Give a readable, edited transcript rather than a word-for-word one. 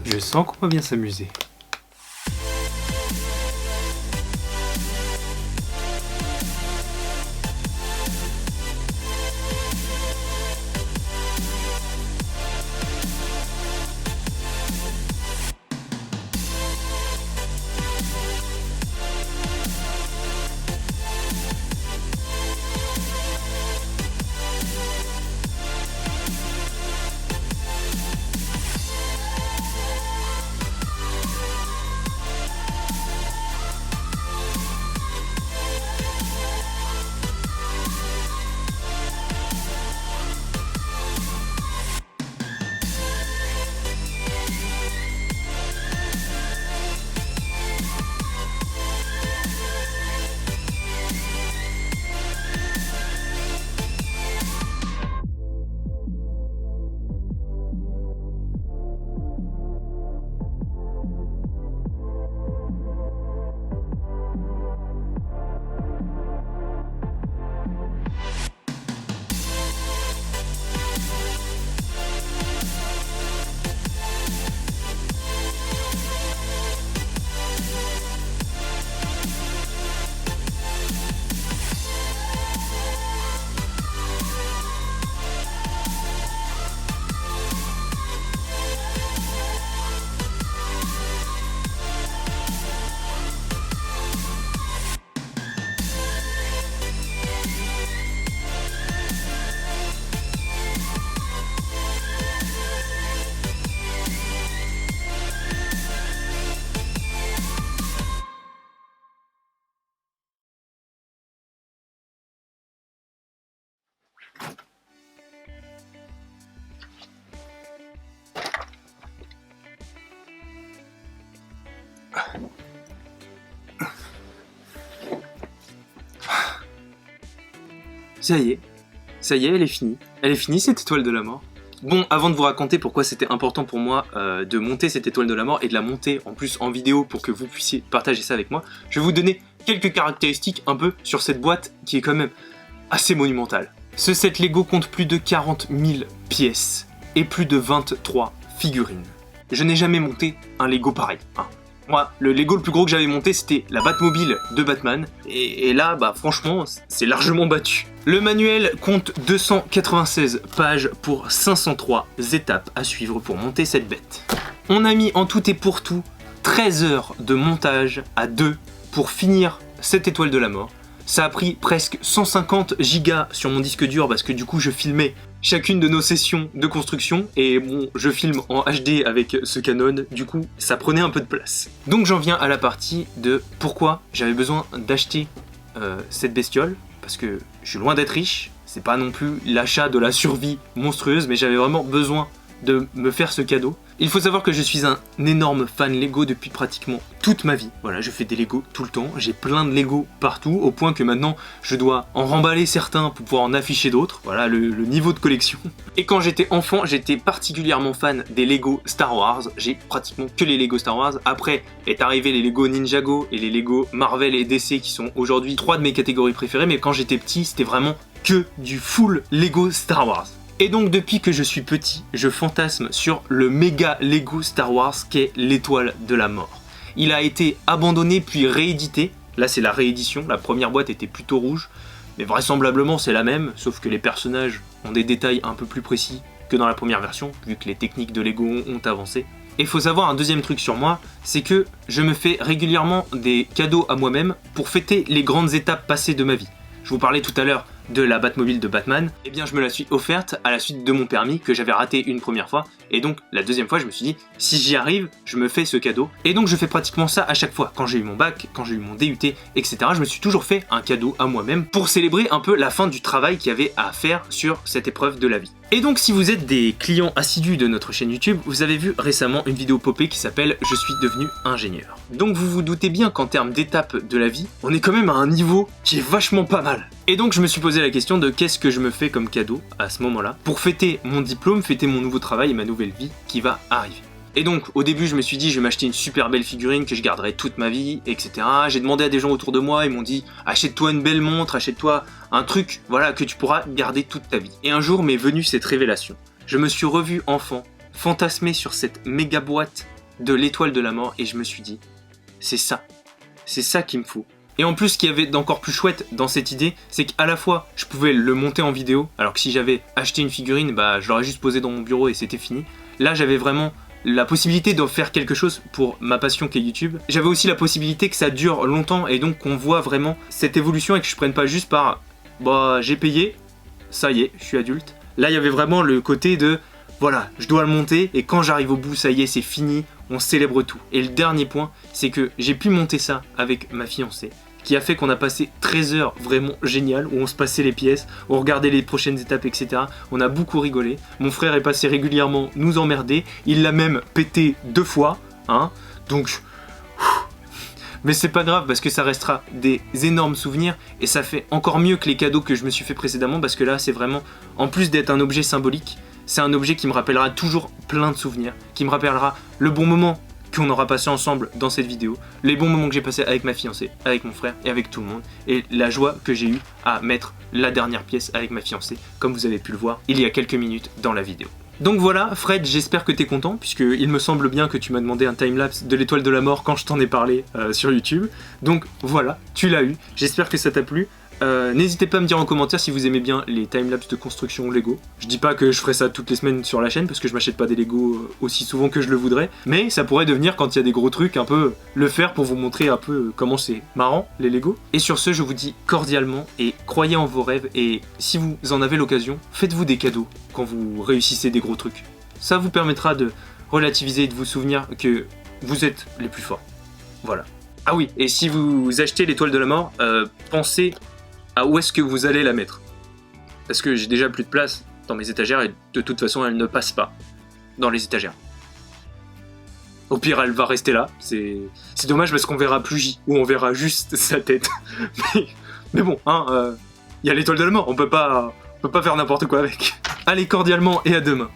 Je sens qu'on va bien s'amuser. Ça y est, elle est finie. Elle est finie cette étoile de la mort. Bon, avant de vous raconter pourquoi c'était important pour moi de monter cette étoile de la mort et de la monter en plus en vidéo pour que vous puissiez partager ça avec moi, je vais vous donner quelques caractéristiques un peu sur cette boîte qui est quand même assez monumentale. Ce set Lego compte plus de 40 000 pièces et plus de 23 figurines. Je n'ai jamais monté un Lego pareil, hein. Moi, le Lego le plus gros que j'avais monté, c'était la Batmobile de Batman. Et là, bah franchement, c'est largement battu. Le manuel compte 296 pages pour 503 étapes à suivre pour monter cette bête. On a mis en tout et pour tout 13 heures de montage à deux pour finir cette étoile de la mort. Ça a pris presque 150 gigas sur mon disque dur parce que du coup je filmais chacune de nos sessions de construction et bon, je filme en HD avec ce Canon, du coup ça prenait un peu de place. Donc j'en viens à la partie de pourquoi j'avais besoin d'acheter cette bestiole, parce que je suis loin d'être riche, c'est pas non plus l'achat de la survie monstrueuse, mais j'avais vraiment besoin de me faire ce cadeau. Il faut savoir que je suis un énorme fan Lego depuis pratiquement toute ma vie. Voilà, je fais des Lego tout le temps, j'ai plein de Lego partout, au point que maintenant je dois en remballer certains pour pouvoir en afficher d'autres. Voilà le niveau de collection. Et quand j'étais enfant, j'étais particulièrement fan des Lego Star Wars. J'ai pratiquement que les Lego Star Wars. Après est arrivé les Lego Ninjago et les Lego Marvel et DC qui sont aujourd'hui 3 de mes catégories préférées, mais quand j'étais petit, c'était vraiment que du full Lego Star Wars. Et donc depuis que je suis petit, je fantasme sur le méga Lego Star Wars qu'est l'étoile de la mort. Il a été abandonné puis réédité, là c'est la réédition, la première boîte était plutôt rouge, mais vraisemblablement c'est la même, sauf que les personnages ont des détails un peu plus précis que dans la première version, vu que les techniques de Lego ont avancé. Et il faut savoir un deuxième truc sur moi, c'est que je me fais régulièrement des cadeaux à moi-même pour fêter les grandes étapes passées de ma vie. Je vous parlais tout à l'heure de la Batmobile de Batman, eh bien je me la suis offerte à la suite de mon permis que j'avais raté une première fois. Et donc la deuxième fois je me suis dit, si j'y arrive, je me fais ce cadeau. Et donc je fais pratiquement ça à chaque fois. Quand j'ai eu mon bac, quand j'ai eu mon DUT, etc. Je me suis toujours fait un cadeau à moi-même pour célébrer un peu la fin du travail qu'il y avait à faire sur cette épreuve de la vie. Et donc si vous êtes des clients assidus de notre chaîne YouTube, vous avez vu récemment une vidéo popée qui s'appelle « Je suis devenu ingénieur ». Donc vous vous doutez bien qu'en termes d'étapes de la vie, on est quand même à un niveau qui est vachement pas mal. Et donc je me suis posé la question de qu'est-ce que je me fais comme cadeau à ce moment-là pour fêter mon diplôme, fêter mon nouveau travail et ma nouvelle vie qui va arriver. Et donc au début je me suis dit je vais m'acheter une super belle figurine que je garderai toute ma vie, etc. J'ai demandé à des gens autour de moi, ils m'ont dit achète-toi une belle montre, achète-toi un truc, voilà, que tu pourras garder toute ta vie. Et un jour m'est venue cette révélation. Je me suis revu enfant, fantasmé sur cette méga boîte de l'étoile de la mort et je me suis dit c'est ça qu'il me faut. Et en plus, ce qu'il y avait d'encore plus chouette dans cette idée, c'est qu'à la fois, je pouvais le monter en vidéo, alors que si j'avais acheté une figurine, bah, je l'aurais juste posé dans mon bureau et c'était fini. Là, j'avais vraiment la possibilité d'en faire quelque chose pour ma passion qu'est YouTube. J'avais aussi la possibilité que ça dure longtemps et donc qu'on voit vraiment cette évolution et que je prenne pas juste par « bah, j'ai payé, ça y est, je suis adulte ». Là, il y avait vraiment le côté de « voilà, je dois le monter et quand j'arrive au bout, ça y est, c'est fini ». On célèbre tout. Et le dernier point, c'est que j'ai pu monter ça avec ma fiancée, qui a fait qu'on a passé 13 heures vraiment géniales, où on se passait les pièces, on regardait les prochaines étapes, etc. On a beaucoup rigolé. Mon frère est passé régulièrement nous emmerder, il l'a même pété 2 fois, hein, donc... Mais c'est pas grave parce que ça restera des énormes souvenirs et ça fait encore mieux que les cadeaux que je me suis fait précédemment parce que là c'est vraiment, en plus d'être un objet symbolique, c'est un objet qui me rappellera toujours plein de souvenirs, qui me rappellera le bon moment qu'on aura passé ensemble dans cette vidéo, les bons moments que j'ai passés avec ma fiancée, avec mon frère et avec tout le monde, et la joie que j'ai eue à mettre la dernière pièce avec ma fiancée, comme vous avez pu le voir il y a quelques minutes dans la vidéo. Donc voilà, Fred, j'espère que t'es content, puisqu'il me semble bien que tu m'as demandé un timelapse de l'étoile de la mort quand je t'en ai parlé sur YouTube. Donc voilà, tu l'as eu, j'espère que ça t'a plu. N'hésitez pas à me dire en commentaire si vous aimez bien les timelapses de construction Lego. Je dis pas que je ferai ça toutes les semaines sur la chaîne parce que je m'achète pas des Lego aussi souvent que je le voudrais, mais ça pourrait devenir, quand il y a des gros trucs, un peu le faire pour vous montrer un peu comment c'est marrant les Lego. Et sur ce, je vous dis cordialement et croyez en vos rêves et si vous en avez l'occasion, faites-vous des cadeaux quand vous réussissez des gros trucs. Ça vous permettra de relativiser et de vous souvenir que vous êtes les plus forts. Voilà. Ah oui, et si vous achetez l'étoile de la mort, pensez à où est-ce que vous allez la mettre. Parce que j'ai déjà plus de place dans mes étagères et de toute façon elle ne passe pas dans les étagères. Au pire elle va rester là, c'est dommage parce qu'on verra plus J, ou on verra juste sa tête. mais bon, hein, y a l'étoile de la mort, on peut pas faire n'importe quoi avec. Allez, cordialement et à demain.